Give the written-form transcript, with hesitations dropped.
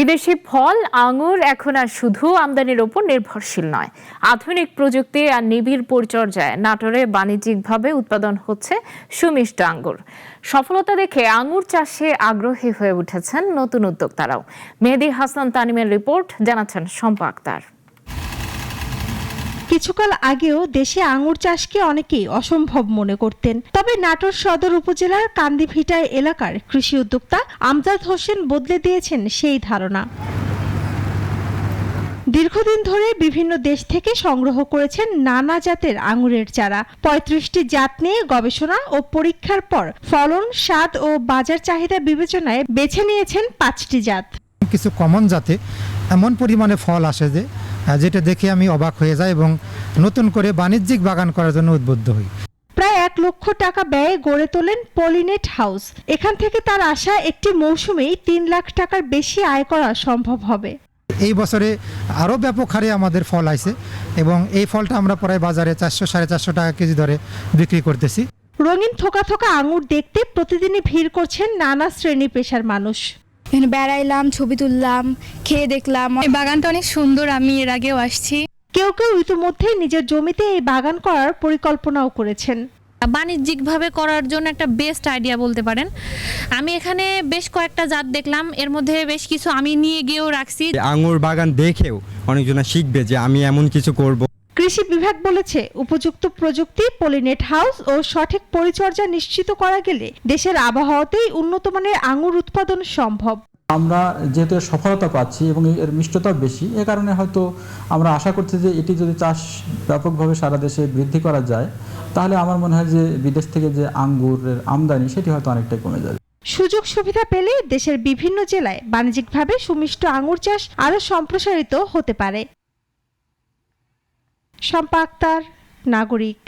বিদেশি ফল আঙুর এখন আর শুধু আমদানির উপর নির্ভরশীল নয়। আধুনিক প্রযুক্তি আর নিবিড় পরিচর্যায় নাটোরে বাণিজ্যিকভাবে উৎপাদন হচ্ছে সুমিষ্ট আঙ্গুর। সফলতা দেখে আঙুর চাষে আগ্রহী হয়ে উঠেছেন নতুন উদ্যোক্তারাও। মেহেদী হাসান তানিমের রিপোর্ট, জানাচ্ছেন শম্পা আক্তার। কিছুকাল আগেও দেশে আঙুর চাষকে অনেকেই অসম্ভব মনে করতেন, তবে নাটোর সদর উপজেলার কান্দিভিটায় এলাকার কৃষি উদ্যোক্তা আমজাদ হোসেন বদলে দিয়েছেন সেই ধারণা। দীর্ঘদিন ধরে বিভিন্ন দেশ থেকে সংগ্রহ করেছেন নানা জাতের আঙুরের চারা। ৩৫টি জাত নিয়ে গবেষণা ও পরীক্ষার পর ফলন, স্বাদ ও বাজার চাহিদা বিবেচনায় বেছে নিয়েছেন ৫টি জাত। কিছু কমন জাতে এমন পরিমাণে ফল আসে যেটা দেখে আমি অবাক হয়ে যাই এবং নতুন করে বাণিজ্যিক বাগান করার জন্য উদ্বুদ্ধ হই। প্রায় ১ লক্ষ টাকা ব্যয়ে গড়ে তোলেন পলিনেট হাউস। এখান থেকে তার আশা একটি মৌসুমেই ৩ লাখ টাকার বেশি আয় করা সম্ভব হবে। এই বছরে আরও ব্যাপক হারে আমাদের ফল আইছে এবং এই ফলটা আমরা প্রায় বাজারে ৪০০-৪৫০ টাকা কেজি দরে বিক্রি করতেছি। রঙিন থোকা থোকা আঙুর দেখতে প্রতিদিনই ভিড় করছেন নানা শ্রেণী পেশার মানুষ। এখানে বেড়াইলাম, ছবি তুললাম, খেয়ে দেখলাম। এই বাগানটা অনেক সুন্দর, আমি এর আগেও আসছি। কেউ কেউ ইতিমধ্যে নিজের জমিতে এই বাগান করার পরিকল্পনাও করেছেন। বাণিজ্যিকভাবে করার জন্য একটা বেস্ট আইডিয়া বলতে পারেন। আমি এখানে বেশ কয়েকটা জাত দেখলাম, এর মধ্যে বেশ কিছু আমি নিয়ে গিয়েও রাখছি। আঙুর বাগান দেখেও অনেকজনা শিখবে যে আমি এমন কিছু করব। কৃষি বিভাগ বলেছে, উপযুক্ত প্রযুক্তি, পলিনেট হাউস ও সঠিক পরিচর্যা নিশ্চিত করা গেলে দেশের আবহাওয়াতেই উন্নত মানের আঙুর উৎপাদন সম্ভব। আমরা যেহেতু সফলতা পাচ্ছি এবং এর মিষ্টতা বেশি, এ কারণে হয়তো আমরা আশা করছি যে এটি যদি চাষ ব্যাপকভাবে সারা দেশে বৃদ্ধি করা যায়, তাহলে আমার মনে হয় যে বিদেশ থেকে যে আঙ্গুরের আমদানি সেটি হয়তো অনেকটাই কমে যাবে। সুযোগ সুবিধা পেলে দেশের বিভিন্ন জেলায় বাণিজ্যিকভাবে সুমিষ্ট আঙুর চাষ আরও সম্প্রসারিত হতে পারে। শম্পা আক্তার, নাগরিক।